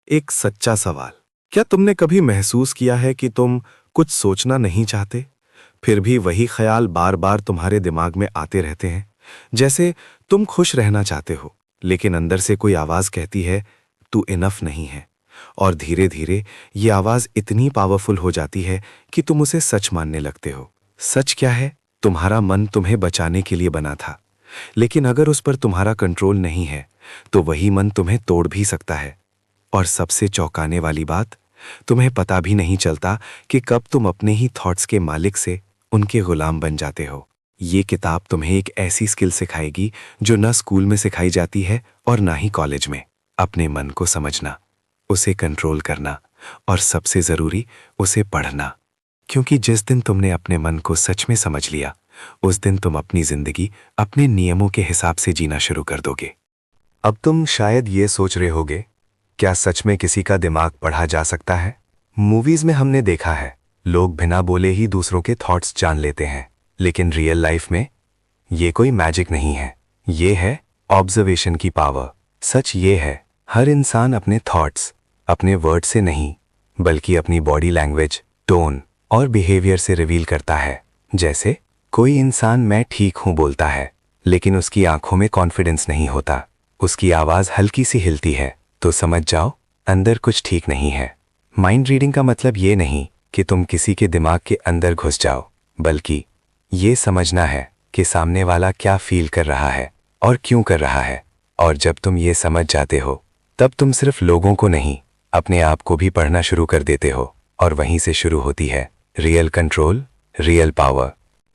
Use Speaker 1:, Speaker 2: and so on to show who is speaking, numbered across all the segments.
Speaker 1: एक सच्चा सवाल। क्या तुमने कभी महसूस किया है कि तुम कुछ सोचना नहीं चाहते, फिर भी वही ख्याल बार बार तुम्हारे दिमाग में आते रहते हैं? जैसे तुम खुश रहना चाहते हो, लेकिन अंदर से कोई आवाज कहती है, तू इनफ नहीं है। और धीरे धीरे ये आवाज इतनी पावरफुल हो जाती है कि तुम उसे सच मानने लगते हो। सच क्या है? तुम्हारा मन तुम्हें बचाने के लिए बना था, लेकिन अगर उस पर तुम्हारा कंट्रोल नहीं है, तो वही मन तुम्हें तोड़ भी सकता है। और सबसे चौंकाने वाली बात, तुम्हें पता भी नहीं चलता कि कब तुम अपने ही थॉट्स के मालिक से उनके गुलाम बन जाते हो। ये किताब तुम्हें एक ऐसी स्किल सिखाएगी जो ना स्कूल में सिखाई जाती है और ना ही कॉलेज में। अपने मन को समझना, उसे कंट्रोल करना और सबसे जरूरी, उसे पढ़ना। क्योंकि जिस दिन तुमने अपने मन को सच में समझ लिया, उस दिन तुम अपनी जिंदगी अपने नियमों के हिसाब से जीना शुरू कर दोगे।
Speaker 2: अब तुम शायद ये सोच रहे होगे, क्या सच में किसी का दिमाग पढ़ा जा सकता है? मूवीज में हमने देखा है, लोग बिना बोले ही दूसरों के थॉट्स जान लेते हैं, लेकिन रियल लाइफ में ये कोई मैजिक नहीं है। ये है ऑब्जर्वेशन की पावर। सच ये है, हर इंसान अपने थॉट्स अपने वर्ड से नहीं, बल्कि अपनी बॉडी लैंग्वेज, टोन और बिहेवियर से रिवील करता है। जैसे कोई इंसान मैं ठीक हूं बोलता है, लेकिन उसकी आंखों में कॉन्फिडेंस नहीं होता, उसकी आवाज हल्की सी हिलती है, तो समझ जाओ अंदर कुछ ठीक नहीं है। माइंड रीडिंग का मतलब ये नहीं कि तुम किसी के दिमाग के अंदर घुस जाओ, बल्कि ये समझना है कि सामने वाला क्या फील कर रहा है और क्यों कर रहा है। और जब तुम ये समझ जाते हो, तब तुम सिर्फ लोगों को नहीं, अपने आप को भी पढ़ना शुरू कर देते हो। और वहीं से शुरू होती है रियल कंट्रोल, रियल पावर।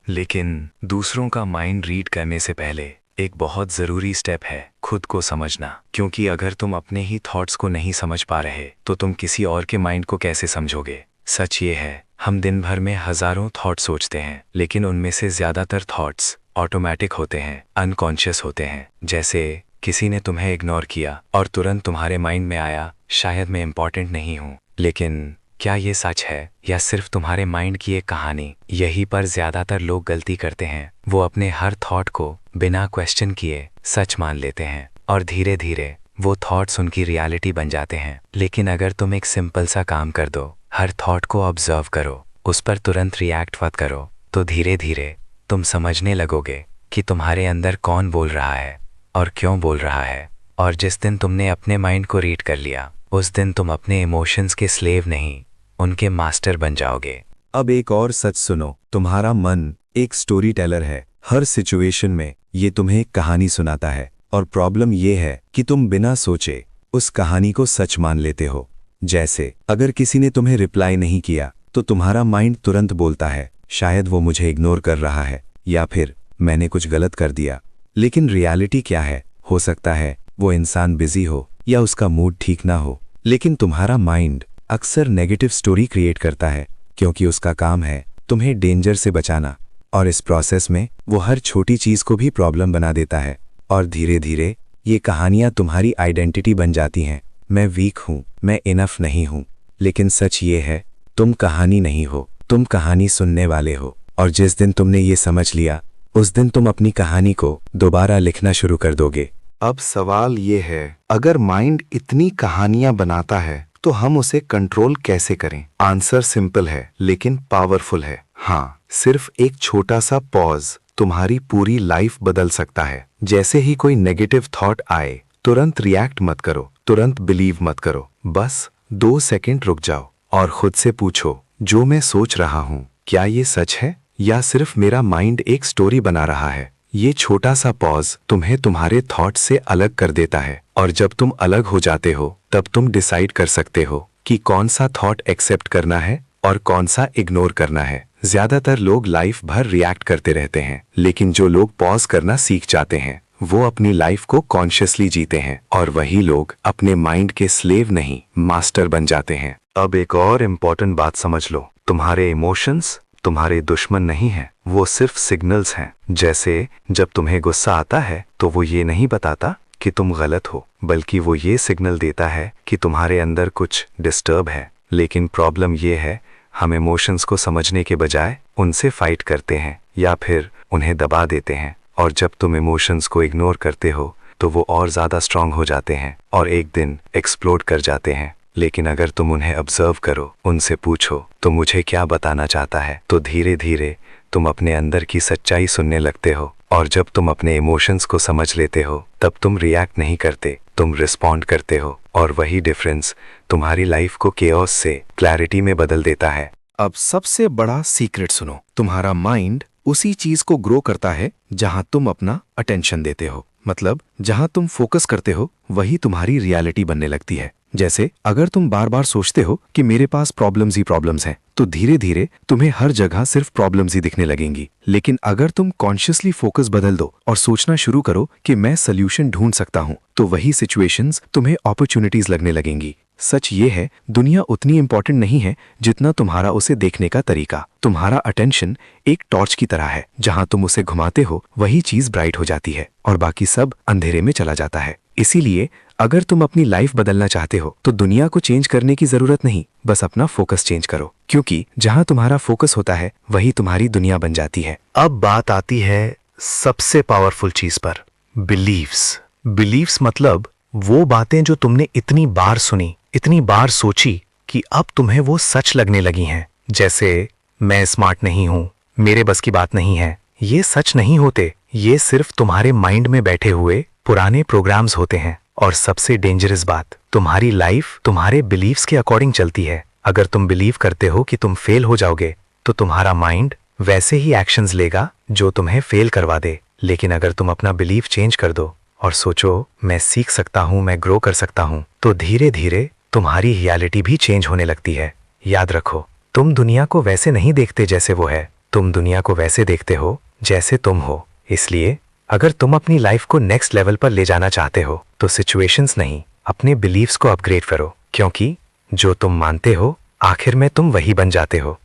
Speaker 2: लेकिन दूसरों का माइंड रीड करने से पहले एक बहुत ज़रूरी स्टेप है खुद को समझना। क्योंकि अगर तुम अपने ही थॉट्स को नहीं समझ पा रहे, तो तुम किसी और के माइंड को कैसे समझोगे? सच ये है, हम दिन भर में हजारों थॉट सोचते हैं, लेकिन उनमें से ज़्यादातर थॉट्स ऑटोमेटिक होते हैं, अनकॉन्शियस होते हैं। जैसे किसी ने तुम्हें इग्नोर किया और तुरंत तुम्हारे माइंड में आया, शायद मैं इम्पॉर्टेंट नहीं हूँ। लेकिन क्या ये सच है या सिर्फ तुम्हारे माइंड की एक कहानी? यहीं पर ज्यादातर लोग गलती करते हैं। वो अपने हर थॉट को बिना क्वेश्चन किए सच मान लेते हैं, और धीरे धीरे वो थॉट्स उनकी रियलिटी बन जाते हैं। लेकिन अगर तुम एक सिंपल सा काम कर दो, हर थॉट को ऑब्जर्व करो, उस पर तुरंत रिएक्ट मत करो, तो धीरे धीरे तुम समझने लगोगे कि तुम्हारे अंदर कौन बोल रहा है और क्यों बोल रहा है। और जिस दिन तुमने अपने माइंड को रीड कर लिया, उस दिन तुम अपने इमोशंस के स्लेव नहीं, उनके मास्टर बन जाओगे।
Speaker 1: अब एक और सच सुनो, तुम्हारा मन एक स्टोरी टेलर है। हर सिचुएशन में ये तुम्हें एक कहानी सुनाता है, और प्रॉब्लम ये है कि तुम बिना सोचे उस कहानी को सच मान लेते हो। जैसे अगर किसी ने तुम्हें रिप्लाई नहीं किया, तो तुम्हारा माइंड तुरंत बोलता है, शायद वो मुझे इग्नोर कर रहा है, या फिर मैंने कुछ गलत कर दिया। लेकिन रियलिटी क्या है? हो सकता है वो इंसान बिजी हो या उसका मूड ठीक ना हो, लेकिन तुम्हारा माइंड अक्सर नेगेटिव स्टोरी क्रिएट करता है, क्योंकि उसका काम है तुम्हें डेंजर से बचाना। और इस प्रोसेस में वो हर छोटी चीज को भी प्रॉब्लम बना देता है, और धीरे धीरे ये कहानियां तुम्हारी आइडेंटिटी बन जाती हैं। मैं वीक हूँ, मैं इनफ नहीं हूँ। लेकिन सच ये है, तुम कहानी नहीं हो, तुम कहानी सुनने वाले हो। और जिस दिन तुमने ये समझ लिया, उस दिन तुम अपनी कहानी को दोबारा लिखना शुरू कर दोगे।
Speaker 2: अब सवाल ये है, अगर माइंड इतनी कहानियां बनाता है, तो हम उसे कंट्रोल कैसे करें? आंसर सिंपल है, लेकिन पावरफुल है। हाँ, सिर्फ एक छोटा सा पॉज तुम्हारी पूरी लाइफ बदल सकता है। जैसे ही कोई नेगेटिव थॉट आए, तुरंत रिएक्ट मत करो, तुरंत बिलीव मत करो। बस 2 सेकंड रुक जाओ और खुद से पूछो, जो मैं सोच रहा हूँ, क्या ये सच है या सिर्फ मेरा माइंड एक स्टोरी बना रहा है? ये छोटा सा पॉज तुम्हें तुम्हारे थॉट से अलग कर देता है, और जब तुम अलग हो जाते हो, तब तुम डिसाइड कर सकते हो कि कौन सा थॉट एक्सेप्ट करना है और कौन सा इग्नोर करना है। ज्यादातर लोग लाइफ भर रिएक्ट करते रहते हैं, लेकिन जो लोग पॉज करना सीख जाते हैं, वो अपनी लाइफ को कॉन्शियसली जीते हैं। और वही लोग अपने माइंड के स्लेव नहीं, मास्टर बन जाते हैं। अब एक और इम्पोर्टेंट बात समझ लो, तुम्हारे इमोशंस तुम्हारे दुश्मन नहीं हैं, वो सिर्फ सिग्नल्स हैं। जैसे जब तुम्हें गुस्सा आता है, तो वो ये नहीं बताता कि तुम गलत हो, बल्कि वो ये सिग्नल देता है कि तुम्हारे अंदर कुछ डिस्टर्ब है। लेकिन प्रॉब्लम ये है, हम इमोशंस को समझने के बजाय उनसे फाइट करते हैं या फिर उन्हें दबा देते हैं। और जब तुम इमोशंस को इग्नोर करते हो, तो वो और ज़्यादा स्ट्रांग हो जाते हैं और एक दिन एक्सप्लोड कर जाते हैं। लेकिन अगर तुम उन्हें ऑब्जर्व करो, उनसे पूछो तो मुझे क्या बताना चाहता है, तो धीरे धीरे तुम अपने अंदर की सच्चाई सुनने लगते हो। और जब तुम अपने इमोशंस को समझ लेते हो, तब तुम रिएक्ट नहीं करते, तुम रिस्पॉन्ड करते हो। और वही डिफरेंस तुम्हारी लाइफ को केओस से क्लैरिटी में बदल देता है।
Speaker 1: अब सबसे बड़ा सीक्रेट सुनो, तुम्हारा माइंड उसी चीज को ग्रो करता है जहां तुम अपना अटेंशन देते हो। मतलब जहां तुम फोकस करते हो वही तुम्हारी रियलिटी बनने लगती है। जैसे अगर तुम बार बार सोचते हो कि मेरे पास प्रॉब्लम्स ही प्रॉब्लम्स हैं, तो धीरे धीरे तुम्हें हर जगह सिर्फ प्रॉब्लम्स ही दिखने लगेंगी। लेकिन अगर तुम कॉन्शियसली फोकस बदल दो और सोचना शुरू करो कि मैं सोल्यूशन ढूंढ सकता हूं, तो वही सिचुएशंस तुम्हें अपॉर्चुनिटीज लगने लगेंगी। सच ये है, दुनिया उतनी इंपॉर्टेंट नहीं है जितना तुम्हारा उसे देखने का तरीका। तुम्हारा अटेंशन एक टॉर्च की तरह है, जहां तुम उसे घुमाते हो वही चीज ब्राइट हो जाती है और बाकी सब अंधेरे में चला जाता है। इसीलिए अगर तुम अपनी लाइफ बदलना चाहते हो तो दुनिया को चेंज करने की जरूरत नहीं, बस अपना फोकस चेंज करो, क्योंकि जहां तुम्हारा फोकस होता है वही तुम्हारी दुनिया बन जाती है।
Speaker 3: अब बात आती है सबसे पावरफुल चीज पर, बिलीव्स। बिलीव्स मतलब वो बातें जो तुमने इतनी बार सुनी, इतनी बार सोची कि अब तुम्हें वो सच लगने लगी हैं। जैसे मैं स्मार्ट नहीं हूं, मेरे बस की बात नहीं है। ये सच नहीं होते, ये सिर्फ तुम्हारे माइंड में बैठे हुए पुराने प्रोग्राम्स होते हैं। और सबसे डेंजरस बात, तुम्हारी लाइफ तुम्हारे बिलीव्स के अकॉर्डिंग चलती है। अगर तुम बिलीव करते हो कि तुम फेल हो जाओगे, तो तुम्हारा माइंड वैसे ही एक्शंस लेगा जो तुम्हें फेल करवा दे। लेकिन अगर तुम अपना बिलीव चेंज कर दो और सोचो मैं सीख सकता हूं, मैं ग्रो कर सकता हूं, तो धीरे धीरे तुम्हारी रियलिटी भी चेंज होने लगती है। याद रखो, तुम दुनिया को वैसे नहीं देखते जैसे वो है, तुम दुनिया को वैसे देखते हो जैसे तुम हो। इसलिए अगर तुम अपनी लाइफ को नेक्स्ट लेवल पर ले जाना चाहते हो, तो सिचुएशंस नहीं, अपने बिलीव्स को अपग्रेड करो, क्योंकि जो तुम मानते हो आखिर में तुम वही बन जाते हो।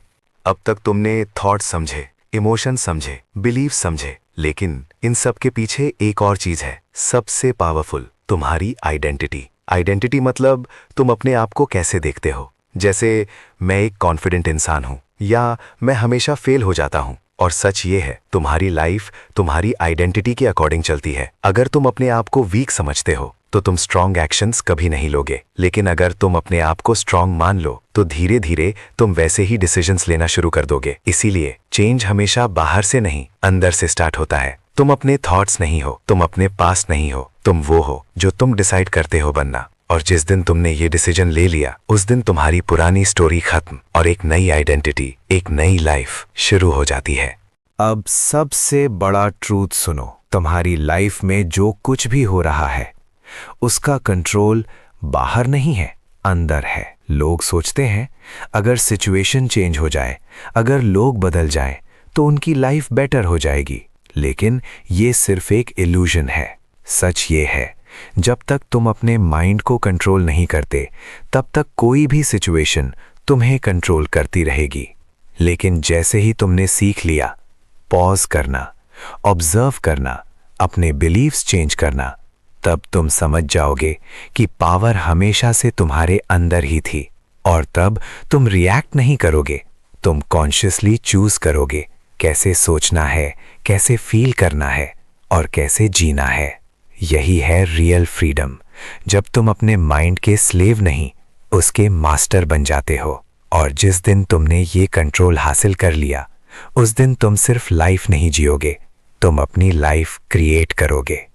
Speaker 2: अब तक तुमने थॉट समझे, इमोशन समझे, बिलीव समझे, लेकिन इन सब के पीछे एक और चीज है, सबसे पावरफुल, तुम्हारी आइडेंटिटी। आइडेंटिटी मतलब तुम अपने आप को कैसे देखते हो। जैसे मैं एक कॉन्फिडेंट इंसान हूं, या मैं हमेशा फेल हो जाता हूं। और सच ये है, तुम्हारी लाइफ तुम्हारी आइडेंटिटी के अकॉर्डिंग चलती है। अगर तुम अपने आप को वीक समझते हो तो तुम स्ट्रॉन्ग एक्शंस कभी नहीं लोगे, लेकिन अगर तुम अपने आप को स्ट्रॉन्ग मान लो तो धीरे धीरे तुम वैसे ही डिसीजंस लेना शुरू कर दोगे। इसीलिए चेंज हमेशा बाहर से नहीं, अंदर से स्टार्ट होता है। तुम अपने थॉट्स नहीं हो, तुम अपने पास्ट नहीं हो, तुम वो हो जो तुम डिसाइड करते हो बनना। और जिस दिन तुमने ये डिसीजन ले लिया, उस दिन तुम्हारी पुरानी स्टोरी खत्म और एक नई आइडेंटिटी, एक नई लाइफ शुरू हो जाती है।
Speaker 4: अब सबसे बड़ा ट्रूथ सुनो, तुम्हारी लाइफ में जो कुछ भी हो रहा है उसका कंट्रोल बाहर नहीं है, अंदर है। लोग सोचते हैं अगर सिचुएशन चेंज हो जाए, अगर लोग बदल जाएं, तो उनकी लाइफ बेटर हो जाएगी, लेकिन ये सिर्फ एक इल्यूजन है। सच ये है, जब तक तुम अपने माइंड को कंट्रोल नहीं करते, तब तक कोई भी सिचुएशन तुम्हें कंट्रोल करती रहेगी। लेकिन जैसे ही तुमने सीख लिया पॉज करना, ऑब्जर्व करना, अपने बिलीव्स चेंज करना, तब तुम समझ जाओगे कि पावर हमेशा से तुम्हारे अंदर ही थी। और तब तुम रिएक्ट नहीं करोगे, तुम कॉन्शियसली चूज करोगे कैसे सोचना है, कैसे फील करना है और कैसे जीना है। यही है रियल फ्रीडम, जब तुम अपने माइंड के स्लेव नहीं, उसके मास्टर बन जाते हो। और जिस दिन तुमने ये कंट्रोल हासिल कर लिया, उस दिन तुम सिर्फ लाइफ नहीं जियोगे, तुम अपनी लाइफ क्रिएट करोगे।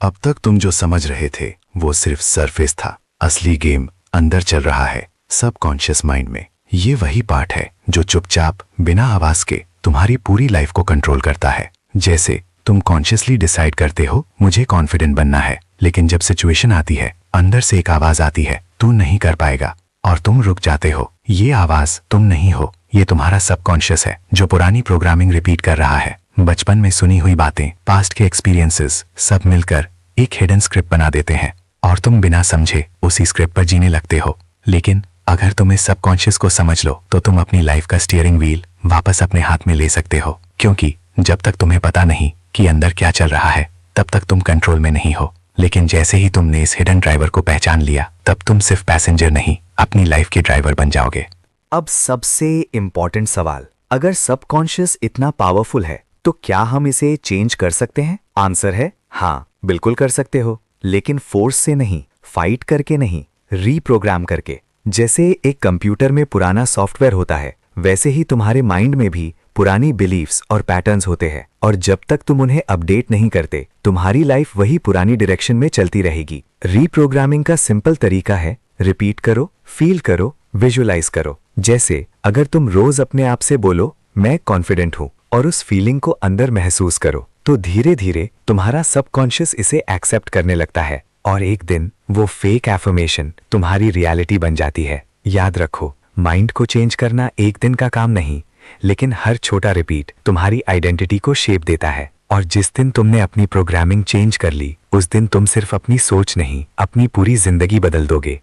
Speaker 2: अब तक तुम जो समझ रहे थे वो सिर्फ सरफेस था, असली गेम अंदर चल रहा है, सबकॉन्शियस माइंड में। ये वही पार्ट है जो चुपचाप बिना आवाज के तुम्हारी पूरी लाइफ को कंट्रोल करता है। जैसे तुम कॉन्शियसली डिसाइड करते हो मुझे कॉन्फिडेंट बनना है, लेकिन जब सिचुएशन आती है अंदर से एक आवाज आती है, तू नहीं कर पाएगा, और तुम रुक जाते हो। ये आवाज तुम नहीं हो, ये तुम्हारा सबकॉन्शियस है जो पुरानी प्रोग्रामिंग रिपीट कर रहा है। बचपन में सुनी हुई बातें, पास्ट के एक्सपीरियंसेस, सब मिलकर एक हिडन स्क्रिप्ट बना देते हैं और तुम बिना समझे उसी स्क्रिप्ट पर जीने लगते हो। लेकिन अगर तुम इस सबकॉन्शियस को समझ लो तो तुम अपनी लाइफ का स्टीयरिंग व्हील वापस अपने हाथ में ले सकते हो, क्योंकि जब तक तुम्हें पता नहीं कि अंदर क्या चल रहा है, तब तक तुम कंट्रोल में नहीं हो। लेकिन जैसे ही तुमने इस हिडन ड्राइवर को पहचान लिया, तब तुम सिर्फ पैसेंजर नहीं, अपनी लाइफ के ड्राइवर बन जाओगे।
Speaker 3: अब सबसे इंपॉर्टेंट सवाल, अगर सबकॉन्शियस इतना पावरफुल है तो क्या हम इसे चेंज कर सकते हैं? आंसर है हाँ, बिल्कुल कर सकते हो, लेकिन फोर्स से नहीं, फाइट करके नहीं, रीप्रोग्राम करके। जैसे एक कंप्यूटर में पुराना सॉफ्टवेयर होता है, वैसे ही तुम्हारे माइंड में भी पुरानी बिलीव्स और पैटर्न्स होते हैं, और जब तक तुम उन्हें अपडेट नहीं करते, तुम्हारी लाइफ वही पुरानी डायरेक्शन में चलती रहेगी। रीप्रोग्रामिंग का सिंपल तरीका है, रिपीट करो, फील करो, विजुअलाइज करो। जैसे अगर तुम रोज अपने आप से बोलो मैं कॉन्फिडेंट हूं, और उस फीलिंग को अंदर महसूस करो, तो धीरे धीरे तुम्हारा सबकॉन्शियस इसे एक्सेप्ट करने लगता है, और एक दिन वो फेक एफर्मेशन तुम्हारी रियलिटी बन जाती है। याद रखो, माइंड को चेंज करना एक दिन का काम नहीं, लेकिन हर छोटा रिपीट तुम्हारी आइडेंटिटी को शेप देता है। और जिस दिन तुमने अपनी प्रोग्रामिंग चेंज कर ली, उस दिन तुम सिर्फ अपनी सोच नहीं, अपनी पूरी जिंदगी बदल दोगे।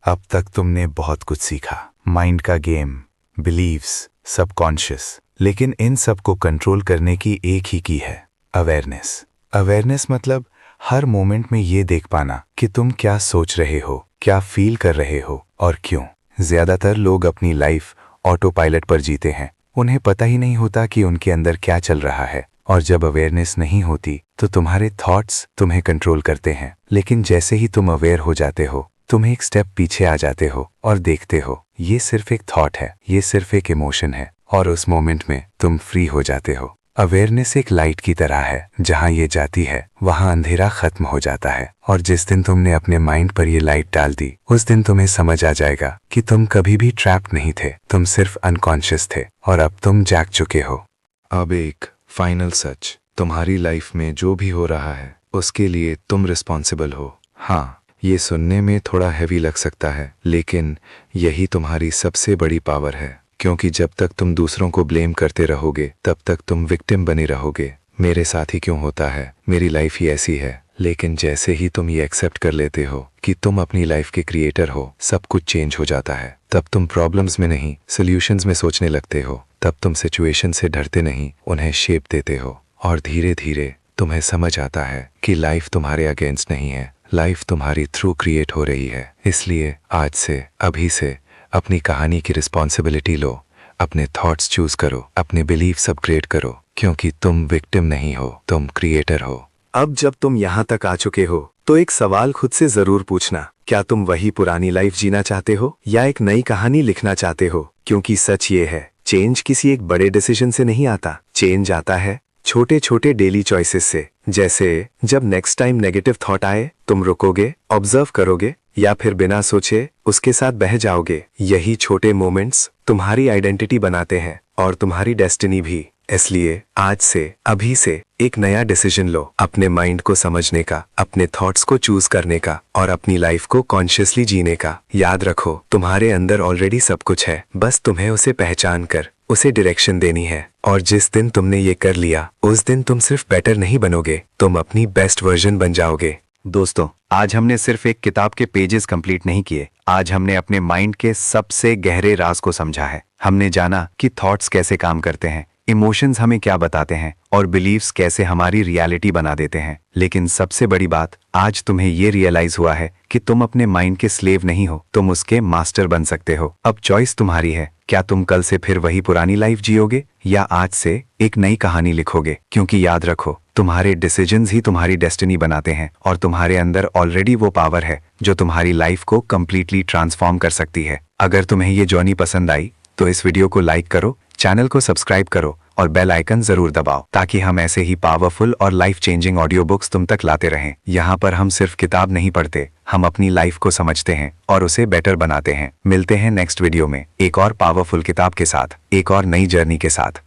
Speaker 2: अब तक तुमने बहुत कुछ सीखा, माइंड का गेम, बिलीव्स, सबकॉन्शियस, लेकिन इन सब को कंट्रोल करने की एक ही की है, अवेयरनेस। अवेयरनेस मतलब हर मोमेंट में ये देख पाना कि तुम क्या सोच रहे हो, क्या फील कर रहे हो और क्यों। ज्यादातर लोग अपनी लाइफ ऑटो पायलट पर जीते हैं, उन्हें पता ही नहीं होता कि उनके अंदर क्या चल रहा है। और जब अवेयरनेस नहीं होती तो तुम्हारे थॉट्स तुम्हें कंट्रोल करते हैं, लेकिन जैसे ही तुम अवेयर हो जाते हो, तुम एक स्टेप पीछे आ जाते हो और देखते हो ये सिर्फ एक थॉट है, ये सिर्फ एक इमोशन है, और उस मोमेंट में तुम फ्री हो जाते हो। अवेयरनेस एक लाइट की तरह है, जहां ये जाती है वहां अंधेरा खत्म हो जाता है। और जिस दिन तुमने अपने माइंड पर ये लाइट डाल दी, उस दिन तुम्हें समझ आ जाएगा कि तुम कभी भी ट्रैप्ड नहीं थे, तुम सिर्फ अनकॉन्शियस थे, और अब तुम जाग चुके हो।
Speaker 1: अब एक फाइनल सच, तुम्हारी लाइफ में जो भी हो रहा है उसके लिए तुम रिस्पॉन्सिबल हो। हाँ, ये सुनने में थोड़ा हैवी लग सकता है, लेकिन यही तुम्हारी सबसे बड़ी पावर है, क्योंकि जब तक तुम दूसरों को ब्लेम करते रहोगे, तब तक तुम विक्टिम बने रहोगे। मेरे साथ ही क्यों होता है, मेरी लाइफ ही ऐसी है। लेकिन जैसे ही तुम ये एक्सेप्ट कर लेते हो कि तुम अपनी लाइफ के क्रिएटर हो, सब कुछ चेंज हो जाता है। तब तुम प्रॉब्लम्स में नहीं, सॉल्यूशंस में सोचने लगते हो। तब तुम सिचुएशन से डरते नहीं, उन्हें शेप देते हो। और धीरे धीरे तुम्हें समझ आता है कि लाइफ तुम्हारे अगेंस्ट नहीं है, लाइफ तुम्हारी थ्रू क्रिएट हो रही है। इसलिए आज से, अभी से अपनी कहानी की रिस्पॉन्सिबिलिटी लो, अपने थॉट्स चूज करो, अपने बिलीव्स अपग्रेड करो, क्योंकि तुम विक्टिम नहीं हो, तुम क्रिएटर हो।
Speaker 3: अब जब तुम यहाँ तक आ चुके हो, तो एक सवाल खुद से जरूर पूछना, क्या तुम वही पुरानी लाइफ जीना चाहते हो या एक नई कहानी लिखना चाहते हो? क्योंकि सच ये है, चेंज किसी एक बड़े डिसीजन से नहीं आता, चेंज आता है छोटे छोटे डेली चॉइसेस से। जैसे जब नेक्स्ट टाइम नेगेटिव थॉट आए, तुम रुकोगे, ऑब्जर्व करोगे, या फिर बिना सोचे उसके साथ बह जाओगे। यही छोटे मोमेंट्स तुम्हारी आइडेंटिटी बनाते हैं और तुम्हारी डेस्टिनी भी। इसलिए आज से, अभी से एक नया डिसीजन लो, अपने माइंड को समझने का, अपने थॉट्स को चूज करने का और अपनी लाइफ को कॉन्शियसली जीने का। याद रखो, तुम्हारे अंदर ऑलरेडी सब कुछ है, बस तुम्हें उसे पहचान कर उसे डायरेक्शन देनी है। और जिस दिन तुमने ये कर लिया, उस दिन तुम सिर्फ बेटर नहीं बनोगे, तुम अपनी बेस्ट वर्जन बन जाओगे। दोस्तों, आज हमने सिर्फ एक किताब के पेजेस कंप्लीट नहीं किए, आज हमने अपने माइंड के सबसे गहरे राज को समझा है। हमने जाना कि थॉट्स कैसे काम करते हैं, इमोशंस हमें क्या बताते हैं और बिलीव्स कैसे हमारी रियलिटी बना देते हैं। लेकिन सबसे बड़ी बात, आज तुम्हें ये रियलाइज हुआ है कि तुम अपने माइंड के स्लेव नहीं हो, तुम उसके मास्टर बन सकते हो। अब चॉइस तुम्हारी है, क्या तुम कल से फिर वही पुरानी लाइफ जियोगे या आज से एक नई कहानी लिखोगे? क्योंकि याद रखो, तुम्हारे डिसीजंस ही तुम्हारी डेस्टिनी बनाते हैं और तुम्हारे अंदर ऑलरेडी वो पावर है जो तुम्हारी लाइफ को कंप्लीटली ट्रांसफॉर्म कर सकती है। अगर तुम्हें ये जर्नी पसंद आई तो इस वीडियो को लाइक करो, चैनल को सब्सक्राइब करो और बेल आइकन जरूर दबाओ, ताकि हम ऐसे ही पावरफुल और लाइफ चेंजिंग ऑडियो बुक्स तुम तक लाते रहें। यहाँ पर हम सिर्फ किताब नहीं पढ़ते, हम अपनी लाइफ को समझते हैं और उसे बेटर बनाते हैं। मिलते हैं नेक्स्ट वीडियो में एक और पावरफुल किताब के साथ, एक और नई जर्नी के साथ।